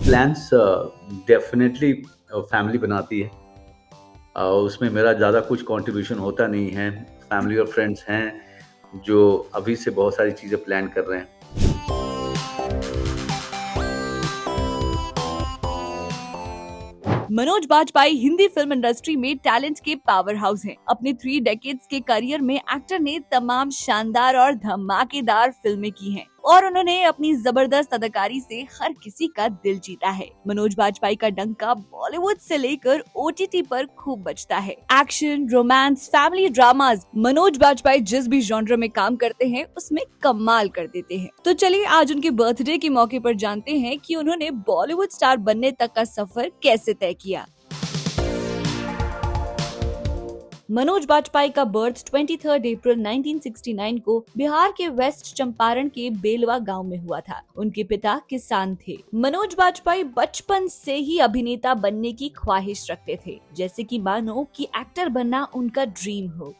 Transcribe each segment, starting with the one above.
Plans definitely family बनाती है। उसमें मेरा ज़्यादा कुछ कंट्रीब्यूशन होता नहीं है। फैमिली और फ्रेंड्स हैं, जो अभी से बहुत सारी चीज़ें प्लान कर रहे हैं। मनोज बाजपेयी हिंदी फिल्म इंडस्ट्री में टैलेंट के पावर हाउस हैं। अपने 3 डेकेड्स के करियर में एक्टर ने तमाम शानदार और धमाकेदार फिल्में की हैं और उन्होंने अपनी जबरदस्त अदाकारी से हर किसी का दिल जीता है। मनोज बाजपेयी का डंका बॉलीवुड से लेकर ओटीटी पर खूब बजता है। Action, romance, family dramas, Manoj Bajpayee जिस भी जॉनर में काम करते हैं उसमें कमाल कर देते हैं। तो चलिए आज उनके बर्थडे के मौके पर जानते हैं कि उन्होंने बॉलीवुड स्टार बनने तक का सफर कैसे तय किया। मनोज बाजपेयी का बर्थ 23 अप्रैल 1969 को बिहार के वेस्ट चंपारण के बेलवा गांव में हुआ था। उनके पिता किसान थे। मनोज बाजपेयी बचपन से ही अभिनेता बनने की ख्वाहिश रखते थे, जैसे कि मानो कि एक्टर बनना उनका ड्रीम हो।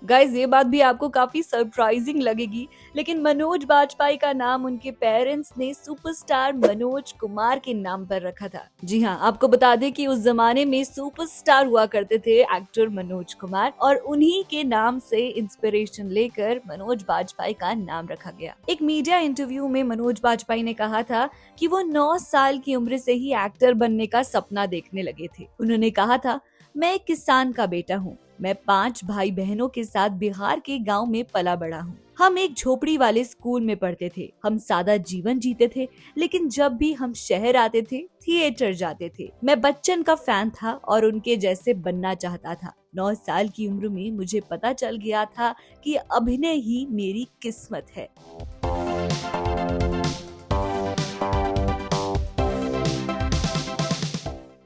गाइज ये बात भी आपको काफी सरप्राइजिंग लगेगी, लेकिन मनोज बाजपेयी का नाम उनके पेरेंट्स ने सुपरस्टार मनोज कुमार के नाम पर रखा था। जी हाँ, आपको बता दें कि उस जमाने में सुपरस्टार हुआ करते थे एक्टर मनोज कुमार और उन्हीं के नाम से इंस्पिरेशन लेकर मनोज बाजपेयी का नाम रखा गया। एक मीडिया इंटरव्यू में मनोज बाजपेयी ने कहा था कि वो 9 साल की उम्र से ही एक्टर बनने का सपना देखने लगे थे। उन्होंने कहा था, मैं एक किसान का बेटा हूँ। मैं 5 भाई बहनों के साथ बिहार के गांव में पला बड़ा हूँ। हम एक झोपड़ी वाले स्कूल में पढ़ते थे। हम सादा जीवन जीते थे, लेकिन जब भी हम शहर आते थे, थिएटर जाते थे। मैं बच्चन का फैन था और उनके जैसे बनना चाहता था। 9 साल की उम्र में मुझे पता चल गया था कि अभिनय ही मेरी किस्मत है।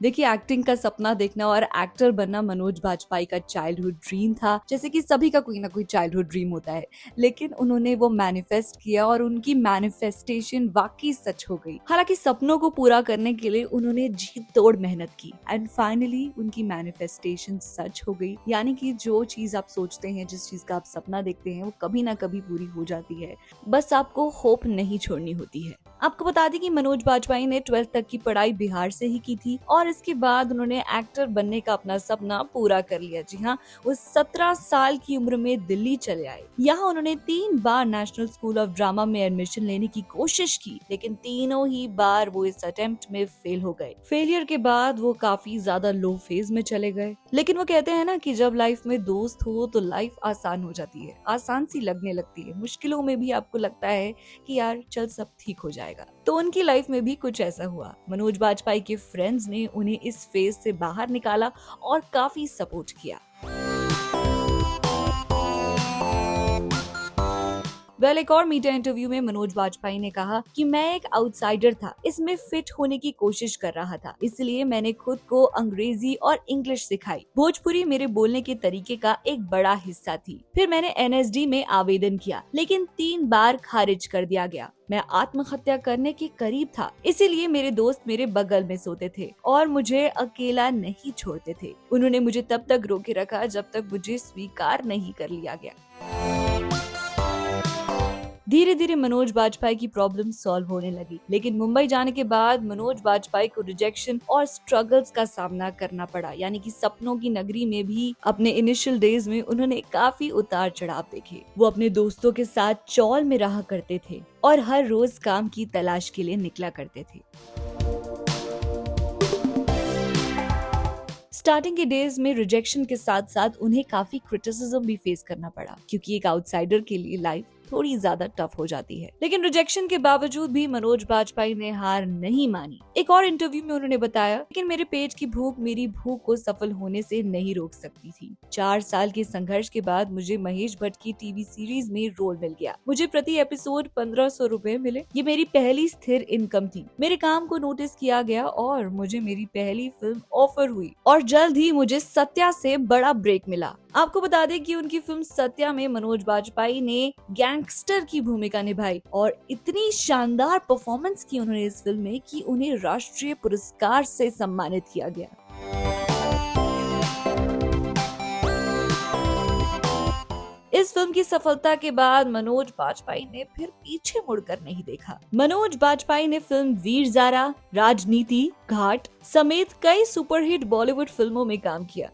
देखिए, एक्टिंग का सपना देखना और एक्टर बनना मनोज बाजपेयी का चाइल्डहुड ड्रीम था। जैसे कि सभी का कोई ना कोई चाइल्डहुड ड्रीम होता है, लेकिन उन्होंने वो मैनिफेस्ट किया और उनकी मैनिफेस्टेशन वाकई सच हो गई। हालांकि सपनों को पूरा करने के लिए उन्होंने जी तोड़ मेहनत की एंड फाइनली उनकी मैनिफेस्टेशन सच हो गई। यानी कि जो चीज आप सोचते हैं, जिस चीज का आप सपना देखते हैं, वो कभी ना कभी पूरी हो जाती है। बस आपको होप नहीं छोड़नी होती है। आपको बता दें कि मनोज बाजपेयी ने 12th तक की पढ़ाई बिहार से ही की थी और इसके बाद उन्होंने एक्टर बनने का अपना सपना पूरा कर लिया। जी हाँ, वो 17 साल की उम्र में दिल्ली चले आए। यहाँ उन्होंने 3 बार नेशनल स्कूल ऑफ ड्रामा में एडमिशन लेने की कोशिश की, लेकिन तीनों ही बार वो इस अटेम्प्ट में फेल हो गए। फेलियर के बाद वो काफी ज्यादा लो फेज में चले गए। लेकिन वो कहते हैं ना कि जब लाइफ में दोस्त हो तो लाइफ आसान हो जाती है, आसान सी लगने लगती है। मुश्किलों में भी आपको लगता है कि यार चल सब ठीक हो जाएगा। तो उनकी लाइफ में भी कुछ ऐसा हुआ। मनोज बाजपेयी के फ्रेंड्स ने उन्हें इस फेज से बाहर निकाला और काफी सपोर्ट किया। एक और मीडिया इंटरव्यू में मनोज बाजपेयी ने कहा कि मैं एक आउटसाइडर था, इसमें फिट होने की कोशिश कर रहा था, इसलिए मैंने खुद को अंग्रेजी और इंग्लिश सिखाई। भोजपुरी मेरे बोलने के तरीके का एक बड़ा हिस्सा थी। फिर मैंने एनएसडी में आवेदन किया, लेकिन 3 बार खारिज कर दिया गया। मैं आत्महत्या करने के करीब था, इसीलिए मेरे दोस्त मेरे बगल में सोते थे और मुझे अकेला नहीं छोड़ते थे। उन्होंने मुझे तब तक रोके रखा जब तक मुझे स्वीकार नहीं कर लिया गया। धीरे धीरे मनोज बाजपेयी की प्रॉब्लम सॉल्व होने लगी, लेकिन मुंबई जाने के बाद मनोज बाजपेयी को रिजेक्शन और स्ट्रगल्स का सामना करना पड़ा। यानी कि सपनों की नगरी में भी अपने इनिशियल डेज में उन्होंने काफी उतार चढ़ाव देखे। वो अपने दोस्तों के साथ चौल में रहा करते थे और हर रोज काम की तलाश के लिए निकला करते थे। स्टार्टिंग के डेज में रिजेक्शन के साथ साथ उन्हें काफी क्रिटिसिज्म भी फेस करना पड़ा, क्योंकि एक आउटसाइडर के लिए लाइफ थोड़ी ज्यादा टफ हो जाती है। लेकिन रिजेक्शन के बावजूद भी मनोज बाजपेयी ने हार नहीं मानी। एक और इंटरव्यू में उन्होंने बताया, लेकिन मेरे पेट की भूख मेरी भूख को सफल होने से नहीं रोक सकती थी। 4 साल के संघर्ष के बाद मुझे महेश भट्ट की टीवी सीरीज में रोल मिल गया। मुझे प्रति एपिसोड 1500 रुपए मिले। ये मेरी पहली स्थिर इनकम थी। मेरे काम को नोटिस किया गया और मुझे मेरी पहली फिल्म ऑफर हुई और जल्द ही मुझे सत्या से बड़ा ब्रेक मिला। आपको बता दें कि उनकी फिल्म सत्या में मनोज बाजपेयी ने गैंगस्टर की भूमिका निभाई और इतनी शानदार परफॉर्मेंस की उन्होंने इस फिल्म में कि उन्हें राष्ट्रीय पुरस्कार से सम्मानित किया गया। इस फिल्म की सफलता के बाद मनोज बाजपेयी ने फिर पीछे मुड़कर नहीं देखा। मनोज बाजपेयी ने फिल्म वीर ज़ारा, राजनीति, घाट समेत कई सुपरहिट बॉलीवुड फिल्मों में काम किया।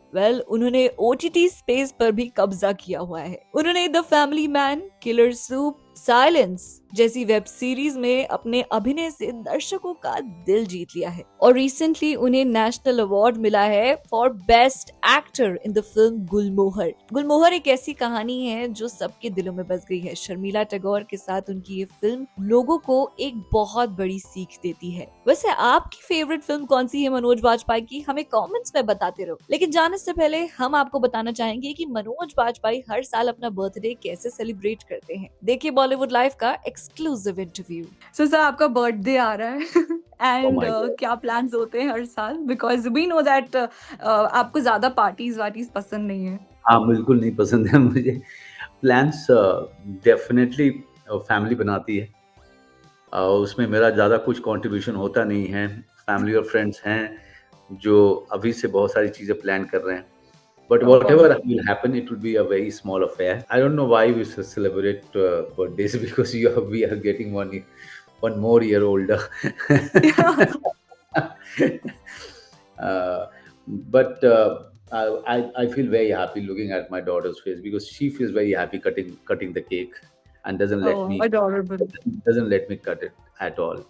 उन्होंने ओटीटी स्पेस पर भी कब्जा किया हुआ है। उन्होंने the family man, killer soup, silence जैसी वेब सीरीज में अपने अभिनय से दर्शकों का दिल जीत लिया है और रिसेंटली उन्हें नेशनल अवार्ड मिला है for best actor in the film Gulmohar. Gulmohar एक ऐसी कहानी है जो सबके दिलों में बस गई है। शर्मिला टैगोर के साथ उनकी ये फिल्म लोगों को एक बहुत बड़ी सीख देती है। वैसे आपकी फेवरेट फिल्म कौन सी है मनोज बाजपेयी की? हमें कमेंट्स में बताते रहो। लेकिन जाने से पहले हम आपको बताना चाहेंगे कि मनोज बाजपेयी हर साल अपना बर्थडे कैसे सेलिब्रेट करते हैं। देखिए बॉलीवुड लाइव का एक्सक्लूसिव इंटरव्यू। सो सर आपका बर्थडे आ रहा है ओह एंड माय गॉड! क्या प्लान्स होते हैं हर साल? बिकॉज वी नो दैट आपको ज्यादा पार्टीज वार्टीज पसंद नहीं है। हाँ, बिल्कुल नहीं पसंद है मुझे। प्लान्स डेफ़िनेटली फैमिली बनाती है। उसमें मेरा ज़्यादा कुछ कंट्रीब्यूशन होता नहीं है। फैमिली और फ्रेंड्स हैं, जो अभी से बहुत सारी चीज़ें प्लान कर रहे हैं। But whatever will happen, it will be a very small affair. I don't know why we celebrate birthdays because we are getting one more year older. uh, but I feel very happy looking at my daughter's face because she feels very happy cutting the cake and Oh, adorable. doesn't let me cut it at all.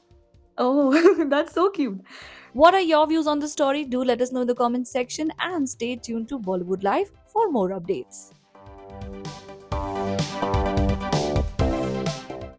Oh, that's so cute. What are your views on the story? Do let us know in the comment section and stay tuned to Bollywood Live for more updates.